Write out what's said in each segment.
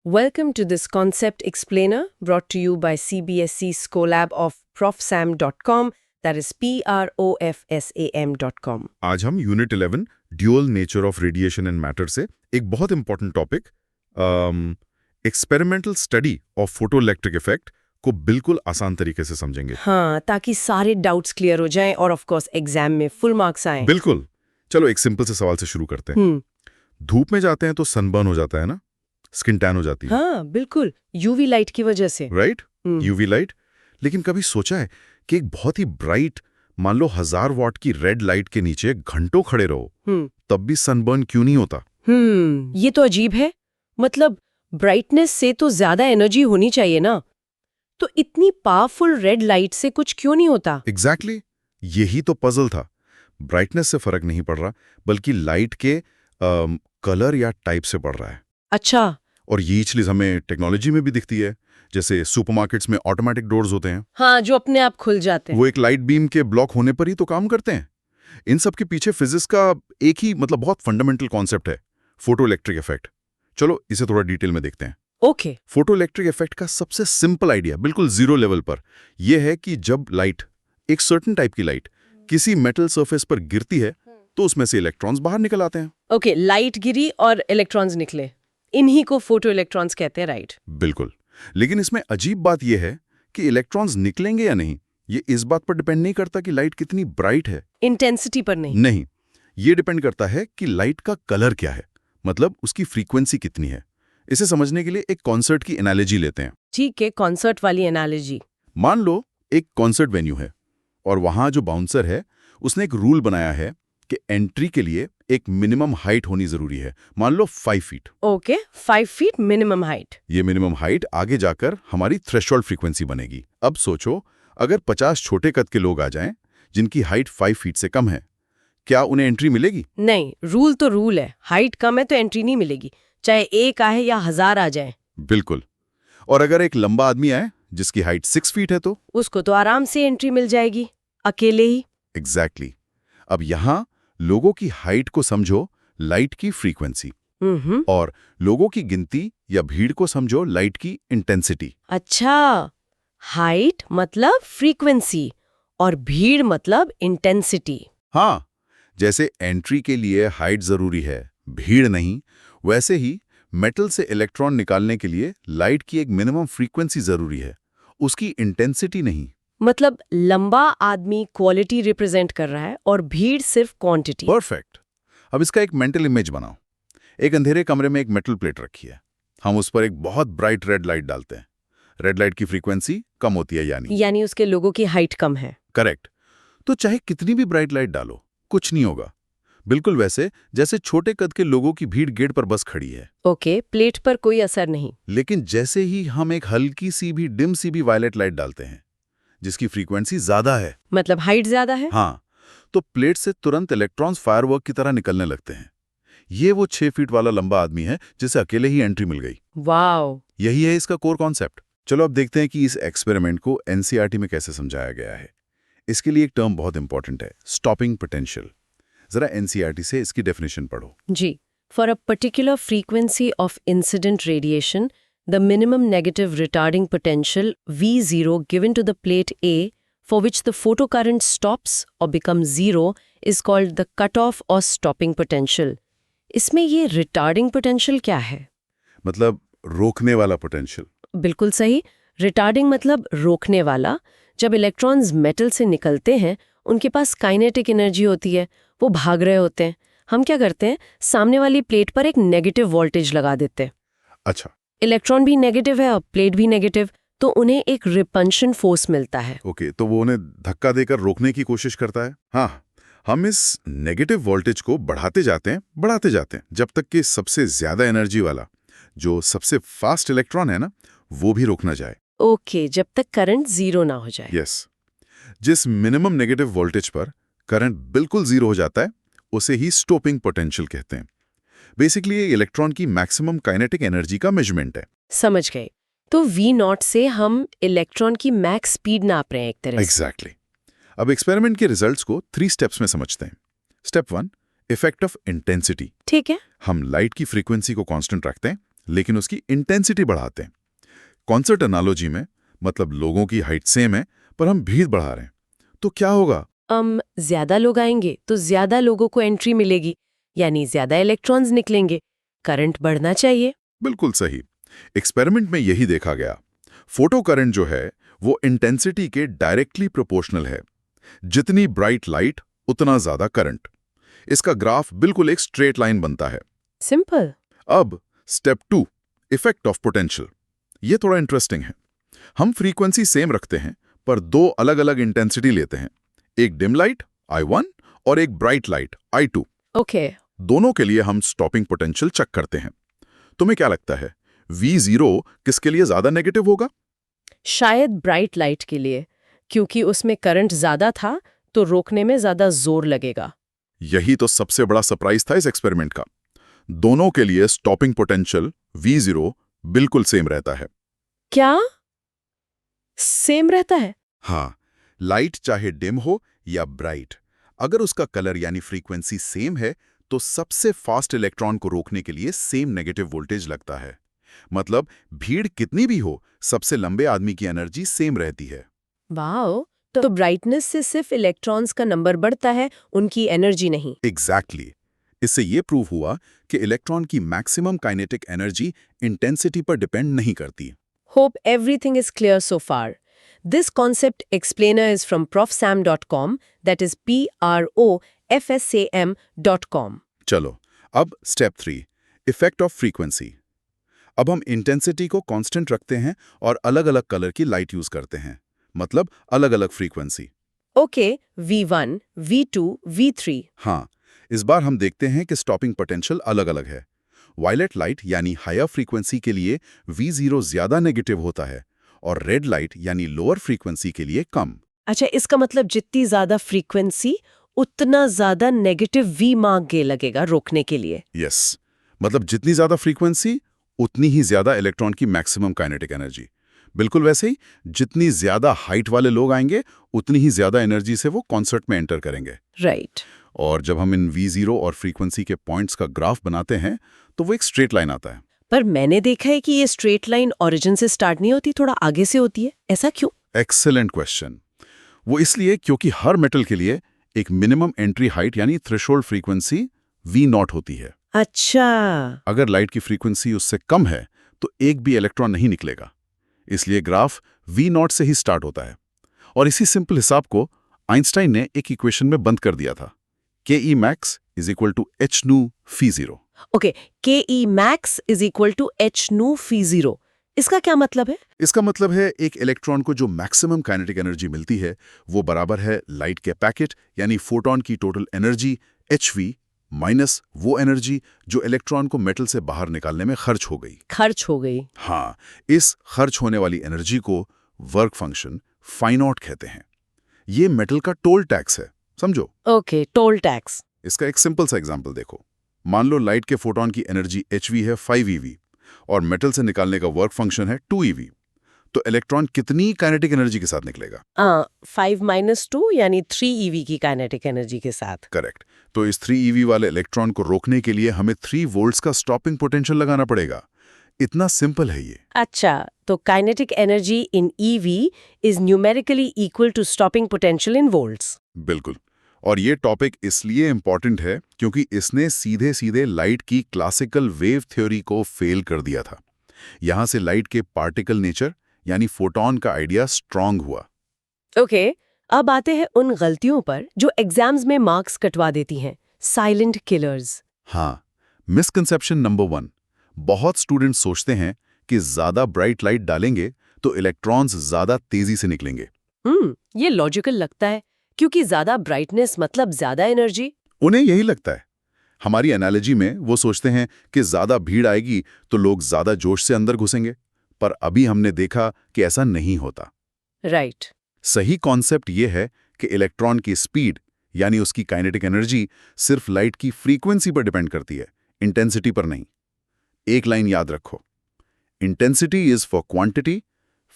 Welcome to this concept explainer brought to you by CBSE Scholab of profsam.com, that is profsam.com. आज हम unit 11 dual nature of radiation and matter से एक बहुत important topic experimental study of photoelectric effect को बिल्कुल आसान तरीके से समझेंगे। हाँ, ताकि सारे डाउट्स क्लियर हो जाएं और ऑफ कोर्स एग्जाम में फुल मार्क्स आएं। बिल्कुल। चलो एक सिंपल से सवाल से शुरू करते हैं। धूप में जाते हैं तो सनबर्न हो जाता है ना, स्किन टैन हो जाती है। हाँ बिल्कुल, यूवी लाइट की वजह से। Right, UV light. लेकिन कभी सोचा है कि एक बहुत ही ब्राइट, मान लो 1000 वॉट की रेड लाइट के नीचे घंटों खड़े रहो, तब भी सनबर्न क्यों नहीं होता? ये तो अजीब है। मतलब ब्राइटनेस से तो ज्यादा एनर्जी होनी चाहिए ना, तो इतनी पावरफुल रेड लाइट से कुछ क्यों नहीं होता? एग्जैक्टली, यही तो पजल था। ब्राइटनेस से फर्क नहीं पड़ रहा, बल्कि लाइट के कलर या टाइप से पड़ रहा है। अच्छा। और ये चीज हमें टेक्नोलॉजी में भी दिखती है, जैसे सुपरमार्केट्स में ऑटोमेटिक डोर्स होते हैं। हाँ, जो अपने आप खुल जाते हैं। वो एक लाइट बीम के ब्लॉक होने पर ही तो काम करते हैं। इन सब के पीछे फिजिक्स का एक ही बहुत फंडामेंटल कॉन्सेप्ट है, फोटोइलेक्ट्रिक इफेक्ट। चलो इसे थोड़ा डिटेल में देखते हैं। ओके। फोटोइलेक्ट्रिक इफेक्ट का सबसे सिंपल आइडिया बिल्कुल जीरो लेवल पर यह है कि जब लाइट, एक सर्टेन टाइप की लाइट, किसी मेटल सरफेस पर गिरती है तो उसमें से इलेक्ट्रॉन्स बाहर निकल आते हैं। ओके, लाइट गिरी और इलेक्ट्रॉन्स निकले, इन्हीं को फोटो इलेक्ट्रॉन्स कहते हैं, राइट? बिल्कुल। लेकिन इसमें अजीब बात यह है कि इलेक्ट्रॉन्स निकलेंगे या नहीं, ये इस बात पर डिपेंड नहीं करता कि लाइट कितनी ब्राइट है। इंटेंसिटी पर नहीं। नहीं, ये डिपेंड करता है कि लाइट का कलर क्या है, मतलब उसकी फ्रीक्वेंसी कितनी है। इसे समझने के लिए एक कॉन्सर्ट की एनालॉजी लेते हैं। ठीक है, कॉन्सर्ट वाली एनालॉजी। मान लो एक कॉन्सर्ट वेन्यू है और वहां जो बाउंसर है उसने एक रूल बनाया है कि एंट्री के लिए एक मिनिमम हाइट होनी जरूरी है, मान लो 5 feet. Okay, 5 feet minimum height. ये मिनिमम हाइट आगे जाकर हमारी थ्रेशोल्ड फ्रीक्वेंसी बनेगी। अब सोचो, अगर 50 छोटे कद के लोग आ जाएं जिनकी हाइट 5 फीट से कम है, क्या उन्हें एंट्री मिलेगी? नहीं, रूल तो रूल है, हाइट कम है तो एंट्री नहीं मिलेगी, चाहे एक आए या 1000 आ जाए। बिल्कुल। और अगर एक लंबा आदमी आए जिसकी हाइट 6 फीट है तो उसको तो आराम से एंट्री मिल जाएगी, अकेले ही। एग्जैक्टली। अब यहां लोगों की हाइट को समझो लाइट की फ्रीक्वेंसी, और लोगों की गिनती या भीड़ को समझो लाइट की इंटेंसिटी। अच्छा, हाइट मतलब फ्रीक्वेंसी और भीड़ मतलब इंटेंसिटी। हाँ, जैसे एंट्री के लिए हाइट जरूरी है, भीड़ नहीं, वैसे ही मेटल से इलेक्ट्रॉन निकालने के लिए लाइट की एक मिनिमम फ्रीक्वेंसी जरूरी है, उसकी इंटेंसिटी नहीं। मतलब लंबा आदमी क्वालिटी रिप्रेजेंट कर रहा है और भीड़ सिर्फ क्वांटिटी। परफेक्ट। अब इसका एक मेंटल इमेज बनाओ। एक अंधेरे कमरे में एक मेटल प्लेट रखी है, हम उस पर एक बहुत ब्राइट रेड लाइट डालते हैं। रेड लाइट की फ्रीक्वेंसी कम होती है, यानी उसके लोगों की हाइट कम है। करेक्ट। तो चाहे कितनी भी ब्राइट लाइट डालो, कुछ नहीं होगा। बिल्कुल वैसे जैसे छोटे कद के लोगों की भीड़ गेट पर बस खड़ी है। ओके, प्लेट पर कोई असर नहीं। लेकिन जैसे ही हम एक हल्की सी भी डिम सी भी वायलेट लाइट डालते हैं जिसकी फ्रीक्वेंसी ज्यादा है, मतलब हाइट ज्यादा है, हाँ, तो प्लेट से तुरंत इलेक्ट्रॉन्स फायरवर्क की तरह निकलने लगते हैं। ये वो 6 फीट वाला लंबा आदमी है जिसे अकेले ही एंट्री मिल गई। वाओ। यही है इसका कोर कॉन्सेप्ट। चलो अब देखते हैं कि इस एक्सपेरिमेंट को एनसीईआरटी में कैसे समझाया गया है। इसके लिए एक टर्म बहुत इंपॉर्टेंट है, स्टॉपिंग पोटेंशियल। जरा एनसीईआरटी से इसकी डेफिनेशन पढ़ो। जी, for a particular frequency of incident radiation, the minimum negative retarding potential V0 given to the plate A for which the photocurrent stops or becomes zero is called the cutoff or stopping potential. इसमें ये retarding potential क्या है? मतलब रोकने वाला potential. बिल्कुल सही, retarding मतलब रोकने वाला। जब इलेक्ट्रॉन्स मेटल से निकलते हैं, उनके पास काइनेटिक एनर्जी होती है, वो भाग रहे होते हैं। हम क्या करते हैं, सामने वाली प्लेट पर एक नेगेटिव वोल्टेज लगा देते हैं। अच्छा, इलेक्ट्रॉन भी नेगेटिव है और प्लेट भी नेगेटिव, तो उन्हें एक रिपल्शन फोर्स मिलता है। ओके, तो वो उन्हें धक्का देकर रोकने की कोशिश करता है। हाँ, हम इस नेगेटिव वोल्टेज को बढ़ाते जाते हैं जब तक कि सबसे ज्यादा एनर्जी वाला, जो सबसे फास्ट इलेक्ट्रॉन है ना, वो भी रोक ना जाए। ओके, जब तक करंट जीरो ना हो जाए। यस। जिस मिनिमम नेगेटिव वोल्टेज पर करंट बिल्कुल जीरो हो जाता है उसे ही स्टॉपिंग पोटेंशियल कहते हैं। बेसिकली ये इलेक्ट्रॉन की मैक्सिमम काइनेटिक एनर्जी का मेजरमेंट है। समझ गए। तो V0 से हम इलेक्ट्रॉन की मैक्स स्पीड नाप रहे हैं एक तरह से। एग्जैक्टली। अब एक्सपेरिमेंट के रिजल्ट्स को 3 स्टेप्स में समझते हैं। Step 1, effect of intensity. ठीक है। हम लाइट की फ्रीक्वेंसी को कांस्टेंट रखते हैं, लेकिन उसकी इंटेंसिटी बढ़ाते हैं। कॉन्सर्ट एनालॉजी में मतलब लोगों की हाइट सेम है पर हम भीड़ बढ़ा रहे हैं, तो क्या होगा? ज्यादा लोग आएंगे तो ज्यादा लोगों को एंट्री मिलेगी, यानी ज्यादा इलेक्ट्रॉन्स निकलेंगे, करंट बढ़ना चाहिए। बिल्कुल सही। एक्सपेरिमेंट में यही देखा गया। फोटो करंट जो है वो इंटेंसिटी के डायरेक्टली प्रोपोर्शनल है। जितनी ब्राइट लाइट उतना ज्यादा करंट। इसका ग्राफ बिल्कुल एक स्ट्रेट लाइन बनता है। सिंपल। अब स्टेप 2, इफेक्ट ऑफ पोटेंशियल। ये थोड़ा इंटरेस्टिंग है। हम फ्रीक्वेंसी सेम रखते हैं पर दो अलग अलग इंटेंसिटी लेते हैं, एक डिम लाइट I1 और एक ब्राइट लाइट I2। ओके। दोनों के लिए हम स्टॉपिंग पोटेंशियल चेक करते हैं। तुम्हें क्या लगता है V0 किसके लिए ज्यादा नेगेटिव होगा? शायद ब्राइट लाइट के लिए, क्योंकि उसमें करंट ज्यादा था तो रोकने में ज्यादा जोर लगेगा। यही तो सबसे बड़ा सरप्राइज था इस एक्सपेरिमेंट का। दोनों के लिए स्टॉपिंग पोटेंशियल V0 बिल्कुल सेम रहता है। क्या सेम रहता है? हाँ, लाइट चाहे डिम हो या ब्राइट, अगर उसका कलर यानी फ्रीक्वेंसी सेम है तो सबसे फास्ट इलेक्ट्रॉन को रोकने के लिए सेम नेगेटिव वोल्टेज लगता है। मतलब भीड़ कितनी भी हो, सबसे लंबे आदमी की एनर्जी सेम रहती है। वाओ, तो ब्राइटनेस से सिर्फ इलेक्ट्रॉन्स का नंबर बढ़ता है, उनकी एनर्जी नहीं। एग्जैक्टली। इससे ये प्रूव हुआ कि इलेक्ट्रॉन की मैक्सिमम काइनेटिक एनर्जी इंटेंसिटी पर डिपेंड नहीं करती। Hope everything is clear so far. This concept explainer is from profsam.com, that is profsam.com. चलो, अब स्टेप 3, इफेक्ट ऑफ फ्रीक्वेंसी। अब हम इंटेंसिटी को कांस्टेंट रखते हैं और अलग-अलग कलर की लाइट यूज करते हैं, मतलब अलग-अलग frequency. Okay, V1, V2, V3. हाँ, इस बार हम देखते हैं कि स्टॉपिंग पोटेंशियल अलग-अलग है। वायलेट लाइट यानी हायर फ्रीक्वेंसी के लिए V0 ज्यादा नेगेटिव होता है और रेड लाइट यानी लोअर फ्रीक्वेंसी के लिए कम। अच्छा, इसका मतलब जितनी ज्यादा फ्रीक्वेंसी उतना ज्यादा नेगेटिव V मार्क लगेगा रोकने के लिए। यस, मतलब जितनी ज्यादा फ्रीक्वेंसी उतनी ही ज्यादा इलेक्ट्रॉन की मैक्सिमम काइनेटिक एनर्जी। बिल्कुल वैसे ही जितनी ज्यादा हाइट वाले लोग आएंगे उतनी ही ज्यादा एनर्जी से वो कॉन्सर्ट में एंटर करेंगे। राइट। और जब हम इन V0 और फ्रीक्वेंसी के पॉइंट्स का ग्राफ बनाते हैं तो वो एक स्ट्रेट लाइन आता है। पर मैंने देखा है कि ये स्ट्रेट लाइन ओरिजिन से स्टार्ट नहीं होती, थोड़ा आगे से होती है, ऐसा क्यों? Excellent question. वो इसलिए क्योंकि हर मेटल के लिए एक मिनिमम एंट्री हाइट यानी थ्रेशोल्ड फ्रीक्वेंसी V0 होती है। अच्छा। अगर लाइट की फ्रीक्वेंसी उससे कम है तो एक भी इलेक्ट्रॉन नहीं निकलेगा। इसलिए ग्राफ V0 से ही स्टार्ट होता है। और इसी सिंपल हिसाब को आइंस्टाइन ने एक इक्वेशन में बंद कर दिया था, ke max is equal to h nu phi 0। Okay, ke max is equal to h nu phi 0। इसका क्या मतलब है? इसका मतलब है एक इलेक्ट्रॉन को जो मैक्सिमम काइनेटिक एनर्जी मिलती है वो बराबर है लाइट के पैकेट यानी फोटॉन की टोटल एनर्जी hv माइनस वो एनर्जी जो इलेक्ट्रॉन को मेटल से बाहर निकालने में खर्च हो गई। खर्च हो गई। हाँ, इस खर्च होने वाली एनर्जी को वर्क फंक्शन फाई नॉट कहते हैं। ये मेटल का टोल टैक्स है, समझो। Okay, toll tax. इसका एक सिंपल सा एग्जांपल देखो। मान लो लाइट के फोटॉन की एनर्जी hv है 5 eV और मेटल से निकालने का वर्क फंक्शन है 2 eV, तो इलेक्ट्रॉन कितनी काइनेटिक एनर्जी के साथ निकलेगा? 5 - 2 यानी 3 eV की काइनेटिक एनर्जी के साथ। करेक्ट। तो इस 3 eV वाले इलेक्ट्रॉन को रोकने के लिए हमें 3 वोल्ट्स का स्टॉपिंग पोटेंशियल लगाना पड़ेगा। इतना सिंपल है ये। अच्छा, तो kinetic energy in EV is numerically equal to stopping potential in volts. बिल्कुल। और ये टॉपिक इसलिए इंपॉर्टेंट है क्योंकि इसने सीधे सीधे लाइट की क्लासिकल वेव थ्योरी को फेल कर दिया था। यहां से लाइट के पार्टिकल नेचर यानी फोटॉन का आइडिया स्ट्रांग हुआ। ओके, अब आते हैं उन गलतियों पर जो एग्जाम्स में मार्क्स कटवा देती हैं, साइलेंट किलर्स। हाँ, मिसकंसेप्शन नंबर 1। बहुत स्टूडेंट्स सोचते हैं कि ज्यादा ब्राइट लाइट डालेंगे तो इलेक्ट्रॉन्स ज्यादा तेजी से निकलेंगे। ये लॉजिकल लगता है, क्योंकि ज्यादा ब्राइटनेस मतलब ज्यादा एनर्जी। उन्हें यही लगता है। हमारी एनालॉजी में वो सोचते हैं कि ज्यादा भीड़ आएगी तो लोग ज्यादा जोश से अंदर घुसेंगे, पर अभी हमने देखा कि ऐसा नहीं होता। राइट। सही कॉन्सेप्ट ये है कि इलेक्ट्रॉन की स्पीड यानी उसकी काइनेटिक एनर्जी सिर्फ लाइट की फ्रीक्वेंसी पर डिपेंड करती है, इंटेंसिटी पर नहीं। एक लाइन याद रखो, intensity is for quantity,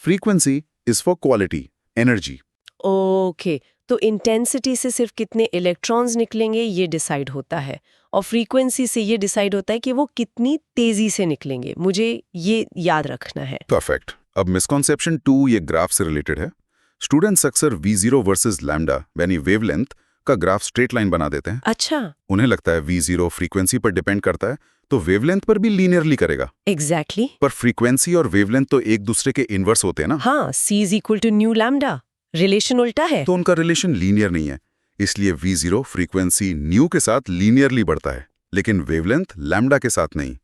frequency is for quality, energy. Okay, तो इंटेंसिटी से सिर्फ कितने इलेक्ट्रॉन्स निकलेंगे ये डिसाइड होता है, और फ्रीक्वेंसी से ये डिसाइड होता है कि वो कितनी तेजी से निकलेंगे। मुझे ये याद रखना है। परफेक्ट। अब मिसकॉन्सेप्शन 2 ये ग्राफ से रिलेटेड है। स्टूडेंट्स अक्सर V0 वर्सेस लैम्डा यानी वेवलेंथ का ग्राफ स्ट्रेट लाइन बना देते हैं। अच्छा। उन्हें लगता है V0 फ्रीक्वेंसी पर डिपेंड करता है तो वेवलेंथ पर भी लीनियरली करेगा। एग्जैक्टली। पर फ्रीक्वेंसी और वेवलेंथ तो एक दूसरे के इनवर्स होते हैं ना। हाँ, C is equal to nu lambda, relation उल्टा है। तो उनका रिलेशन लीनियर नहीं है, इसलिए V0 फ्रीक्वेंसी न्यू के साथ लीनियरली बढ़ता है, लेकिन वेवलेंथ लैम्डा के साथ नहीं।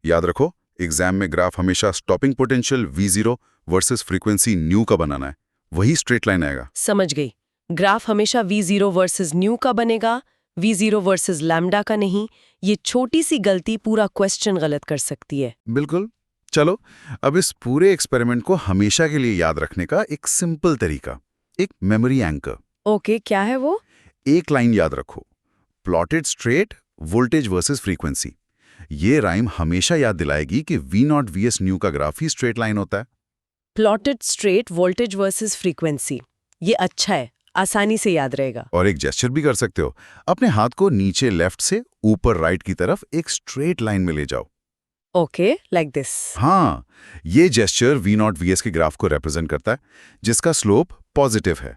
याद रखो, एग्जाम में ग्राफ हमेशा stopping potential V0 versus frequency new का बनाना है, वही स्ट्रेट लाइन आएगा। समझ गई। ग्राफ हमेशा V0 वर्सेस न्यू का बनेगा, V0 वर्सेस लैम्डा का नहीं। ये छोटी सी गलती पूरा क्वेश्चन गलत कर सकती है। बिल्कुल। चलो, अब इस पूरे एक्सपेरिमेंट को हमेशा के लिए याद रखने का एक सिंपल तरीका, एक मेमोरी एंकर। ओके, क्या है वो? एक लाइन याद रखो, plotted straight voltage versus frequency. ये राइम हमेशा याद दिलाएगी कि V0 vs न्यू का ग्राफ ही स्ट्रेट लाइन होता है। Plotted straight voltage versus frequency, ये अच्छा है, आसानी से याद रहेगा। और एक जेस्चर भी कर सकते हो, अपने हाथ को नीचे लेफ्ट से ऊपर राइट की तरफ एक स्ट्रेट लाइन में ले जाओ। Okay, like this. हाँ, ये जेस्चर V0 vs के ग्राफ को रिप्रेजेंट करता है, जिसका स्लोप पॉजिटिव है।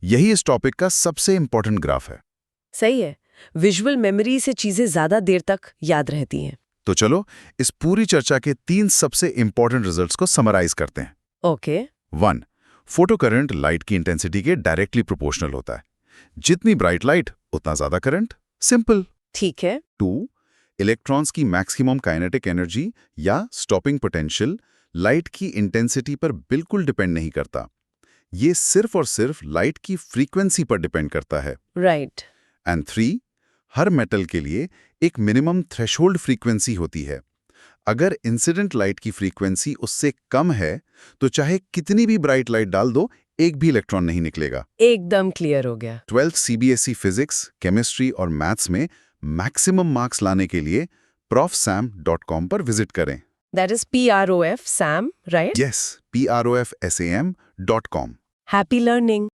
यही इस टॉपिक का सबसे इंपॉर्टेंट ग्राफ है। सही है, विजुअल मेमोरी से चीजें ज्यादा देर तक याद रहती हैं। तो चलो, इस पूरी चर्चा के 3 सबसे इंपॉर्टेंट रिजल्ट्स को समराइज करते हैं। ओके। 1. फोटो करंट लाइट की इंटेंसिटी के डायरेक्टली प्रोपोर्शनल होता है। जितनी ब्राइट लाइट उतना ज्यादा करंट। सिंपल। ठीक है। 2. इलेक्ट्रॉन्स की मैक्सिमम काइनेटिक एनर्जी या स्टॉपिंग पोटेंशियल लाइट की इंटेंसिटी पर बिल्कुल डिपेंड नहीं करता। ये सिर्फ और सिर्फ लाइट की फ्रीक्वेंसी पर डिपेंड करता है। राइट। एंड 3. हर मेटल के लिए एक मिनिमम थ्रेशोल्ड फ्रीक्वेंसी होती है। अगर इंसिडेंट लाइट की फ्रीक्वेंसी उससे कम है तो चाहे कितनी भी ब्राइट लाइट डाल दो, एक भी इलेक्ट्रॉन नहीं निकलेगा। एकदम क्लियर हो गया। 12th CBSE फिजिक्स, केमिस्ट्री और मैथ्स में मैक्सिमम मार्क्स लाने के लिए profsam.com पर विजिट करें। That is PROF, Sam, right? Yes, PROFSAM.com। Happy learning.